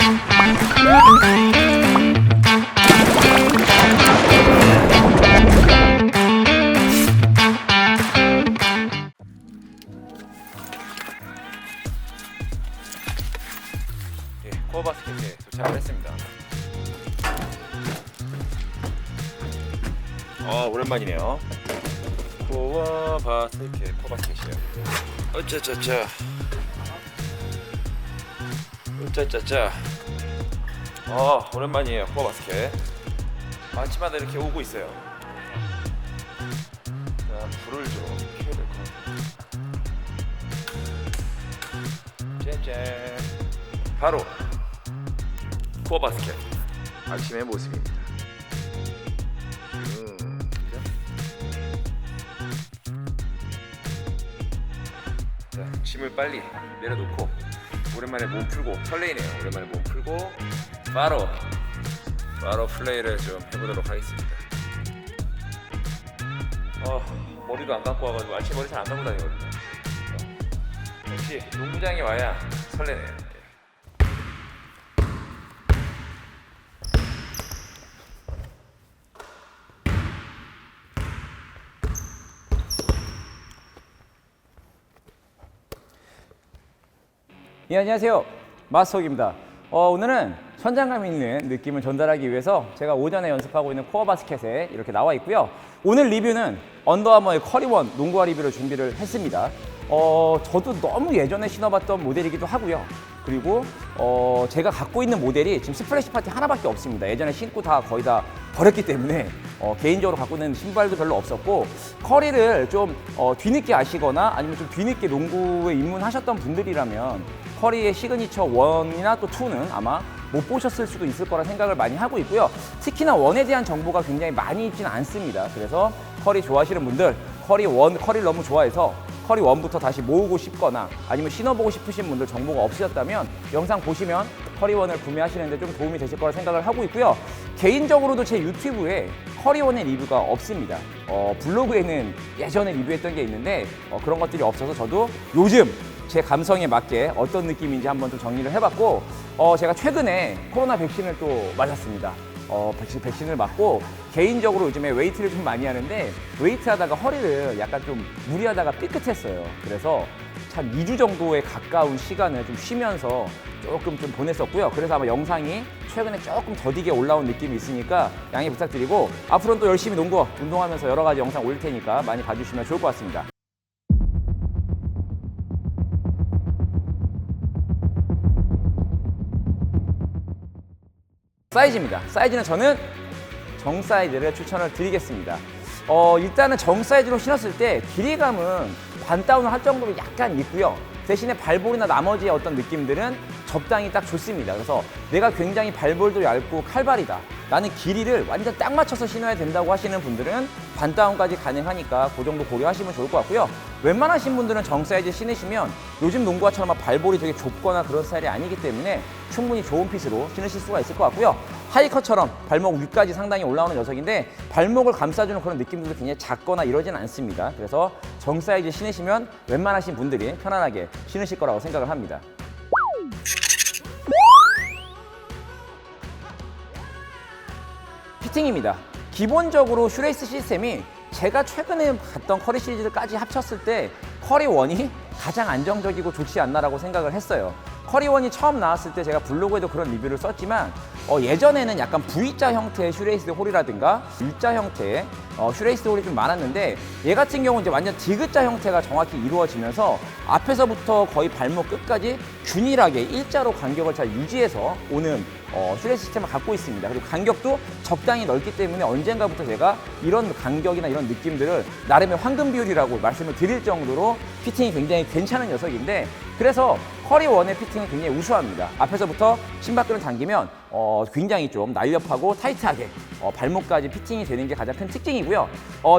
코어 바스켓에 도착을 했습니다. 오랜만이네요. 코어 바스켓이에요. 어짜짜짜. 오랜만이에요. 코어 바스켓. 아침마다 이렇게 오고 있어요. 자, 불을 좀 켜야 될 것 같아요. 짠짠. 바로 코어 바스켓 아침의 모습입니다. 자, 짐을 빨리 내려놓고 오랜만에 몸 풀고 설레이네요. 오랜만에 몸 풀고 바로 플레이를 좀 해보도록 하겠습니다. 머리도 안 감고 와가지고 아침 머리 잘 안 감고 다니거든요. 역시 농구장에 와야 설레네요. 예, 안녕하세요. 마스터기입니다. 오늘은 현장감 있는 느낌을 전달하기 위해서 제가 오전에 연습하고 있는 코어 바스켓에 이렇게 나와 있고요. 오늘 리뷰는 언더아머의 커리원 농구화 리뷰를 준비를 했습니다. 저도 너무 예전에 신어봤던 모델이기도 하고요. 그리고 제가 갖고 있는 모델이 지금 스플래시 파티 하나밖에 없습니다. 예전에 신고 거의 다 버렸기 때문에 개인적으로 갖고 있는 신발도 별로 없었고, 커리를 좀 뒤늦게 아시거나 아니면 좀 뒤늦게 농구에 입문하셨던 분들이라면 커리의 시그니처 1이나 또 2는 아마 못 보셨을 수도 있을 거라 생각을 많이 하고 있고요. 특히나 1에 대한 정보가 굉장히 많이 있지는 않습니다. 그래서 커리 좋아하시는 분들, 커리를 너무 좋아해서 커리 1부터 다시 모으고 싶거나 아니면 신어보고 싶으신 분들, 정보가 없으셨다면 영상 보시면 커리 1을 구매하시는데 좀 도움이 되실 거라 생각을 하고 있고요. 개인적으로도 제 유튜브에 커리 1의 리뷰가 없습니다. 블로그에는 예전에 리뷰했던 게 있는데 그런 것들이 없어서 저도 요즘 제 감성에 맞게 어떤 느낌인지 한번 좀 정리를 해봤고, 제가 최근에 코로나 백신을 또 맞았습니다. 백신을 맞고 개인적으로 요즘에 웨이트를 좀 많이 하는데 웨이트 하다가 허리를 약간 좀 무리하다가 삐끗했어요. 그래서 한 2주 정도에 가까운 시간을 좀 쉬면서 조금 좀 보냈었고요. 그래서 아마 영상이 최근에 조금 더디게 올라온 느낌이 있으니까 양해 부탁드리고, 앞으로는 또 열심히 운동하면서 여러 가지 영상 올릴 테니까 많이 봐주시면 좋을 것 같습니다. 사이즈입니다. 사이즈는 저는 정 사이즈를 추천을 드리겠습니다. 일단은 정 사이즈로 신었을 때 길이감은 반다운을 할 정도로 약간 있고요. 대신에 발볼이나 나머지의 어떤 느낌들은 적당히 딱 좋습니다. 그래서 내가 굉장히 발볼도 얇고 칼발이다, 나는 길이를 완전 딱 맞춰서 신어야 된다고 하시는 분들은 반다운까지 가능하니까 그 정도 고려하시면 좋을 것 같고요. 웬만하신 분들은 정 사이즈 신으시면 요즘 농구화처럼 발볼이 되게 좁거나 그런 스타일이 아니기 때문에 충분히 좋은 핏으로 신으실 수가 있을 것 같고요. 하이컷처럼 발목 위까지 상당히 올라오는 녀석인데 발목을 감싸주는 그런 느낌들도 굉장히 작거나 이러진 않습니다. 그래서 정 사이즈 신으시면 웬만하신 분들이 편안하게 신으실 거라고 생각을 합니다. 피팅입니다. 기본적으로 슈레이스 시스템이 제가 최근에 갔던 커리 시리즈까지 합쳤을 때 커리 1이 가장 안정적이고 좋지 않나라고 생각을 했어요. 커리 1이 처음 나왔을 때 제가 블로그에도 그런 리뷰를 썼지만 예전에는 약간 V자 형태의 슈레이스 홀이라든가 U자 형태의 슈레이스 홀이 좀 많았는데, 얘 같은 경우는 이제 완전 디귿자 형태가 정확히 이루어지면서 앞에서부터 거의 발목 끝까지 균일하게 일자로 간격을 잘 유지해서 오는 슈레이스 시스템을 갖고 있습니다. 그리고 간격도 적당히 넓기 때문에 언젠가부터 제가 이런 간격이나 이런 느낌들을 나름의 황금 비율이라고 말씀을 드릴 정도로 피팅이 굉장히 괜찮은 녀석인데, 그래서 커리 1의 피팅은 굉장히 우수합니다. 앞에서부터 신발끈을 당기면 굉장히 좀 날렵하고 타이트하게 발목까지 피팅이 되는 게 가장 큰 특징이고요.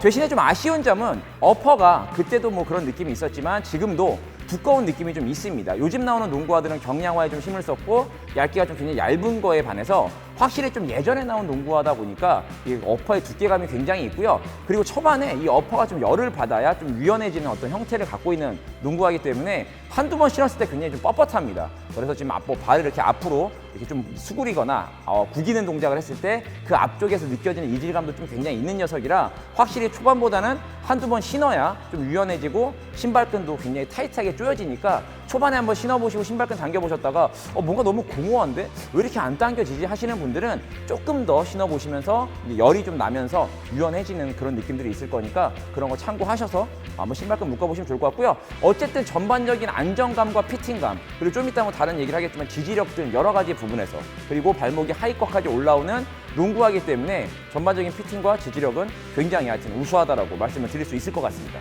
대신에 좀 아쉬운 점은 어퍼가 그때도 뭐 그런 느낌이 있었지만 지금도 두꺼운 느낌이 좀 있습니다. 요즘 나오는 농구화들은 경량화에 좀 힘을 썼고 얇기가 좀 굉장히 얇은 거에 반해서 확실히 좀 예전에 나온 농구하다 보니까 이 어퍼의 두께감이 굉장히 있고요. 그리고 초반에 이 어퍼가 좀 열을 받아야 좀 유연해지는 어떤 형태를 갖고 있는 농구하기 때문에 한두 번 신었을 때 굉장히 좀 뻣뻣합니다. 그래서 지금 발을 이렇게 앞으로 이렇게 좀 수그리거나 구기는 동작을 했을 때 그 앞쪽에서 느껴지는 이질감도 좀 굉장히 있는 녀석이라 확실히 초반보다는 한두 번 신어야 좀 유연해지고 신발끈도 굉장히 타이트하게 조여지니까 초반에 한번 신어보시고 신발끈 당겨보셨다가 뭔가 너무 공허한데 왜 이렇게 안 당겨지지 하시는 분들은 조금 더 신어보시면서 열이 좀 나면서 유연해지는 그런 느낌들이 있을 거니까 그런 거 참고하셔서 한번 신발끈 묶어보시면 좋을 것 같고요. 어쨌든 전반적인 안정감과 피팅감, 그리고 좀 이따 뭐 다른 얘기를 하겠지만 지지력 등 여러 가지 부분에서, 그리고 발목이 하이컷까지 올라오는 농구하기 때문에 전반적인 피팅과 지지력은 굉장히 하여튼 우수하다라고 말씀을 드릴 수 있을 것 같습니다.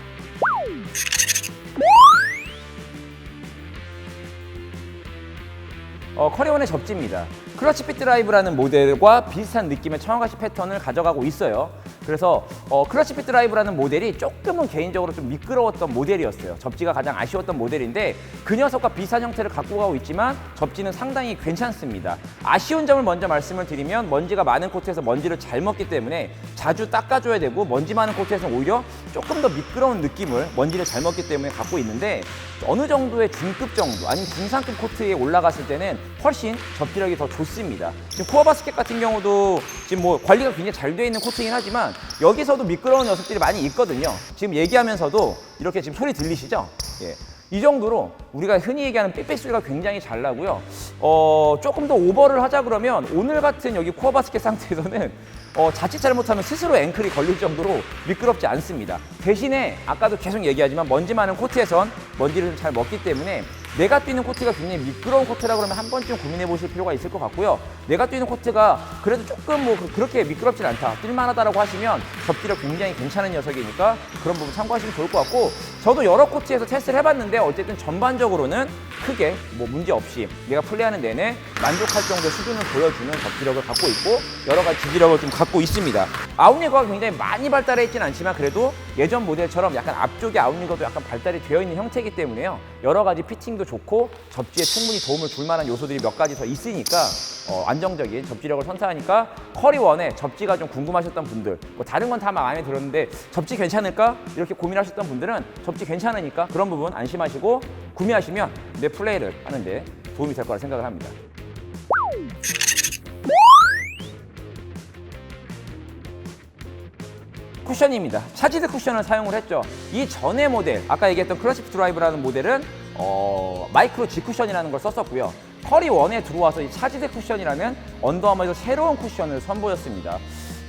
커리원의 접지입니다. 클러치 핏 드라이브라는 모델과 비슷한 느낌의 청아가시 패턴을 가져가고 있어요. 그래서 클러치 핏 드라이브라는 모델이 조금은 개인적으로 좀 미끄러웠던 모델이었어요. 접지가 가장 아쉬웠던 모델인데 그 녀석과 비슷한 형태를 갖고 가고 있지만 접지는 상당히 괜찮습니다. 아쉬운 점을 먼저 말씀을 드리면 먼지가 많은 코트에서 먼지를 잘 먹기 때문에 자주 닦아줘야 되고, 먼지 많은 코트에서는 오히려 조금 더 미끄러운 느낌을 먼지를 잘 먹기 때문에 갖고 있는데, 어느 정도의 중급 정도 아니면 중상급 코트에 올라갔을 때는 훨씬 접지력이 더 좋습니다. 지금 코어 바스켓 같은 경우도 지금 뭐 관리가 굉장히 잘 되어 있는 코트이긴 하지만 여기서도 미끄러운 녀석들이 많이 있거든요. 지금 얘기하면서도 이렇게 지금 소리 들리시죠? 예. 이 정도로 우리가 흔히 얘기하는 삑삑 소리가 굉장히 잘 나고요. 조금 더 오버를 하자 그러면 오늘 같은 여기 코어 바스켓 상태에서는 자칫 잘못하면 스스로 앵클이 걸릴 정도로 미끄럽지 않습니다. 대신에 아까도 계속 얘기하지만 먼지 많은 코트에선 먼지를 잘 먹기 때문에 내가 뛰는 코트가 굉장히 미끄러운 코트라 그러면 한 번쯤 고민해 보실 필요가 있을 것 같고요. 내가 뛰는 코트가 그래도 조금 뭐 그렇게 미끄럽진 않다, 뛸만하다라고 하시면 접지력 굉장히 괜찮은 녀석이니까 그런 부분 참고하시면 좋을 것 같고, 저도 여러 코트에서 테스트를 해봤는데 어쨌든 전반적으로는 크게 뭐 문제 없이 내가 플레이하는 내내 만족할 정도의 수준을 보여주는 접지력을 갖고 있고 여러 가지 지지력을 좀 갖고 있습니다. 아웃리거가 굉장히 많이 발달해 있진 않지만 그래도 예전 모델처럼 약간 앞쪽에 아웃리거도 약간 발달이 되어 있는 형태이기 때문에요. 여러 가지 피팅도 좋고 접지에 충분히 도움을 줄 만한 요소들이 몇 가지 더 있으니까 안정적인 접지력을 선사하니까 커리원의 접지가 좀 궁금하셨던 분들, 뭐 다른 건 다 마음에 들었는데 접지 괜찮을까? 이렇게 고민하셨던 분들은 접지 괜찮으니까 그런 부분 안심하시고 구매하시면 내 플레이를 하는데 도움이 될 거라 생각을 합니다. 쿠션입니다. 차지드 쿠션을 사용을 했죠. 이 전의 모델, 아까 얘기했던 클러치 핏 드라이브라는 모델은 마이크로 G 쿠션이라는 걸 썼었고요. 커리원에 들어와서 이 차지드 쿠션이라는 언더아머에서 새로운 쿠션을 선보였습니다.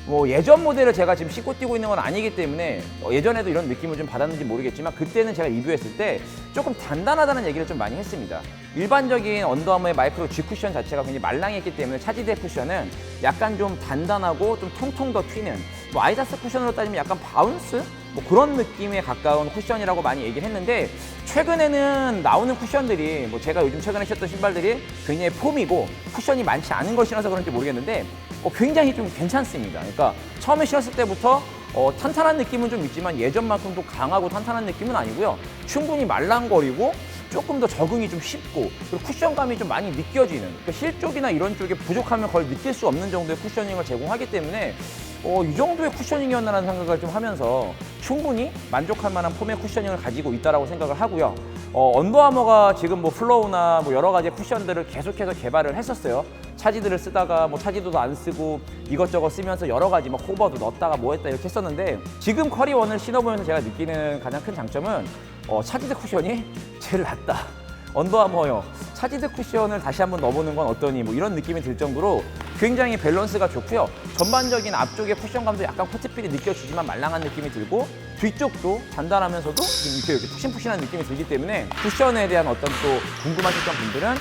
뭐 예전 모델을 제가 지금 신고 뛰고 있는 건 아니기 때문에 예전에도 이런 느낌을 좀 받았는지 모르겠지만 그때는 제가 리뷰했을 때 조금 단단하다는 얘기를 좀 많이 했습니다. 일반적인 언더아머의 마이크로 G 쿠션 자체가 굉장히 말랑했기 때문에 차지드 쿠션은 약간 좀 단단하고 좀 통통 더 튀는, 뭐 아이다스 쿠션으로 따지면 약간 바운스? 뭐 그런 느낌에 가까운 쿠션이라고 많이 얘기를 했는데, 최근에는 나오는 쿠션들이 뭐 제가 요즘 최근에 신었던 신발들이 굉장히 폼이고 쿠션이 많지 않은 걸 신어서 그런지 모르겠는데 굉장히 좀 괜찮습니다. 그러니까 처음에 신었을 때부터 탄탄한 느낌은 좀 있지만 예전만큼 또 강하고 탄탄한 느낌은 아니고요. 충분히 말랑거리고 조금 더 적응이 좀 쉽고, 그리고 쿠션감이 좀 많이 느껴지는, 그러니까 힐 쪽이나 이런 쪽에 부족함을 거의 느낄 수 없는 정도의 쿠셔닝을 제공하기 때문에 이 정도의 쿠셔닝이었나라는 생각을 좀 하면서 충분히 만족할 만한 폼의 쿠셔닝을 가지고 있다라고 생각을 하고요. 언더아머가 지금 뭐 플로우나 뭐 여러 가지 쿠션들을 계속해서 개발을 했었어요. 차지들을 쓰다가 뭐 차지도도 안 쓰고 이것저것 쓰면서 여러 가지 뭐 호버도 넣었다가 뭐 했다 이렇게 했었는데, 지금 커리원을 신어보면서 제가 느끼는 가장 큰 장점은 차지드 쿠션이 제일 낫다. 언더아머요. 차지드 쿠션을 다시 한번 넣어보는 건 어떠니? 뭐 이런 느낌이 들 정도로 굉장히 밸런스가 좋고요. 전반적인 앞쪽의 쿠션감도 약간 코트필이 느껴지지만 말랑한 느낌이 들고, 뒤쪽도 단단하면서도 이렇게 푹신푹신한 느낌이 들기 때문에 쿠션에 대한 어떤 또 궁금하셨던 분들은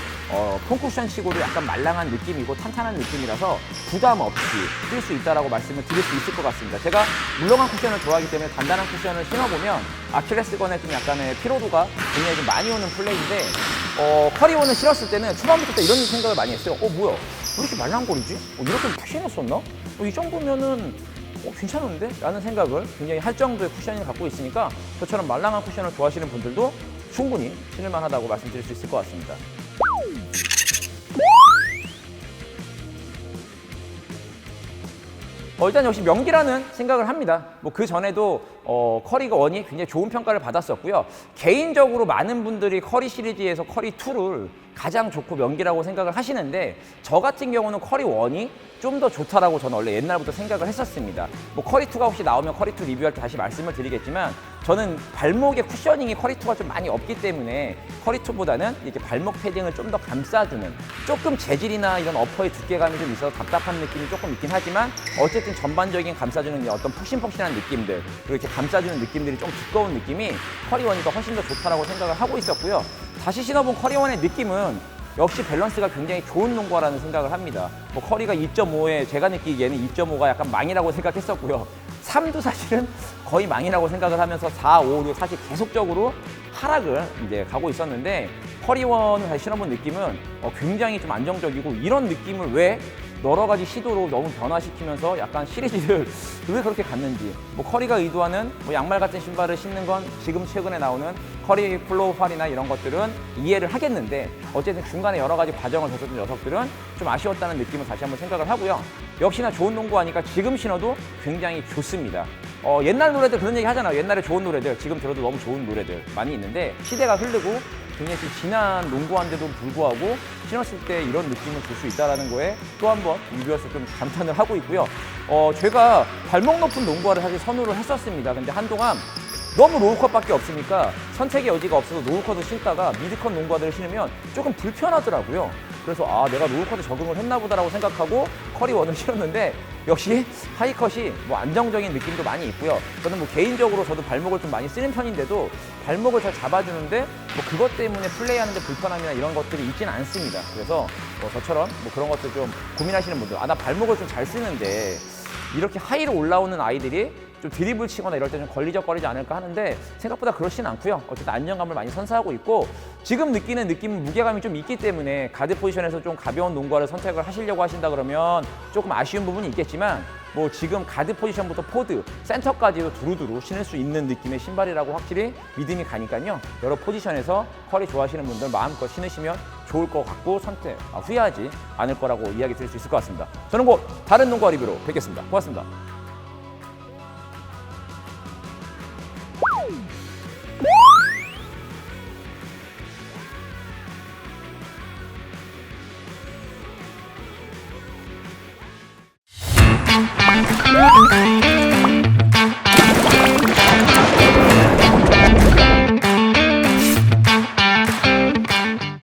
폼쿠션 치고도 약간 말랑한 느낌이고 탄탄한 느낌이라서 부담 없이 뛸 수 있다라고 말씀을 드릴 수 있을 것 같습니다. 제가 물렁한 쿠션을 좋아하기 때문에 단단한 쿠션을 신어보면 아킬레스건에 좀 약간의 피로도가 굉장히 좀 많이 오는 플레이인데, 커리원을 신었을 때는 초반부터 이런 생각을 많이 했어요. 뭐야, 왜 이렇게 말랑거리지? 이렇게 푹신했었나? 이 정도면은 괜찮은데? 라는 생각을 굉장히 할 정도의 쿠션을 갖고 있으니까 저처럼 말랑한 쿠션을 좋아하시는 분들도 충분히 신을만 하다고 말씀드릴 수 있을 것 같습니다. 일단 역시 명기라는 생각을 합니다. 뭐 그 전에도 커리가 1이 굉장히 좋은 평가를 받았었고요. 개인적으로 많은 분들이 커리 시리즈에서 커리 2를 가장 좋고 명기라고 생각을 하시는데 저 같은 경우는 커리 1이 좀 더 좋다라고 저는 원래 옛날부터 생각을 했었습니다. 뭐 커리 2가 혹시 나오면 커리 2 리뷰할 때 다시 말씀을 드리겠지만 저는 발목의 쿠셔닝이 커리 2가 좀 많이 없기 때문에 커리 2보다는 이렇게 발목 패딩을 좀 더 감싸주는 조금 재질이나 이런 어퍼의 두께감이 좀 있어서 답답한 느낌이 조금 있긴 하지만 어쨌든 전반적인 감싸주는 어떤 푹신푹신한 느낌들 그리고 이렇게 감싸주는 느낌들이 좀 두꺼운 느낌이 커리 1이 더 훨씬 더 좋다라고 생각을 하고 있었고요. 다시 신어본 커리 1의 느낌은 역시 밸런스가 굉장히 좋은 농구화라는 생각을 합니다. 뭐 커리가 2.5에 제가 느끼기에는 2.5가 약간 망이라고 생각했었고요. 3도 사실은 거의 망이라고 생각을 하면서 4, 5, 6 사실 계속적으로 하락을 이제 가고 있었는데 커리 1을 다시 신어본 느낌은 굉장히 좀 안정적이고 이런 느낌을 왜 여러 가지 시도로 너무 변화시키면서 약간 시리즈를 왜 그렇게 갔는지 뭐 커리가 의도하는 뭐 양말 같은 신발을 신는 건 지금 최근에 나오는 커리 플로우 팔이나 이런 것들은 이해를 하겠는데 어쨌든 중간에 여러 가지 과정을 거쳤던 녀석들은 좀 아쉬웠다는 느낌을 다시 한번 생각을 하고요. 역시나 좋은 농구하니까 지금 신어도 굉장히 좋습니다. 옛날 노래들 그런 얘기 하잖아요. 옛날에 좋은 노래들 지금 들어도 너무 좋은 노래들 많이 있는데 시대가 흐르고 굉장히 좀 진한 농구화인데도 불구하고 신었을 때 이런 느낌을 줄 수 있다는 거에 또 한 번 리뷰에서 좀 감탄을 하고 있고요. 제가 발목 높은 농구화를 사실 선호를 했었습니다. 근데 한동안 너무 로우컷밖에 없으니까 선택의 여지가 없어서 로우컷을 신다가 미드컷 농구화들을 신으면 조금 불편하더라고요. 그래서 내가 로우컷에 적응을 했나 보다라고 생각하고 커리 1을 신었는데 역시 하이컷이 뭐 안정적인 느낌도 많이 있고요. 저는 뭐 개인적으로 저도 발목을 좀 많이 쓰는 편인데도 발목을 잘 잡아주는데 뭐 그것 때문에 플레이하는데 불편함이나 이런 것들이 있지는 않습니다. 그래서 뭐 저처럼 뭐 그런 것들 좀 고민하시는 분들 나 발목을 좀 잘 쓰는데 이렇게 하이로 올라오는 아이들이 좀 드리블 치거나 이럴 때 좀 걸리적거리지 않을까 하는데 생각보다 그렇진 않고요. 어쨌든 안정감을 많이 선사하고 있고 지금 느끼는 느낌은 무게감이 좀 있기 때문에 가드 포지션에서 좀 가벼운 농구화를 선택을 하시려고 하신다 그러면 조금 아쉬운 부분이 있겠지만 뭐 지금 가드 포지션부터 포드, 센터까지도 두루두루 신을 수 있는 느낌의 신발이라고 확실히 믿음이 가니까요. 여러 포지션에서 커리 좋아하시는 분들 마음껏 신으시면 좋을 것 같고 선택 후회하지 않을 거라고 이야기 드릴 수 있을 것 같습니다. 저는 곧 다른 농구화 리뷰로 뵙겠습니다. 고맙습니다. Bye.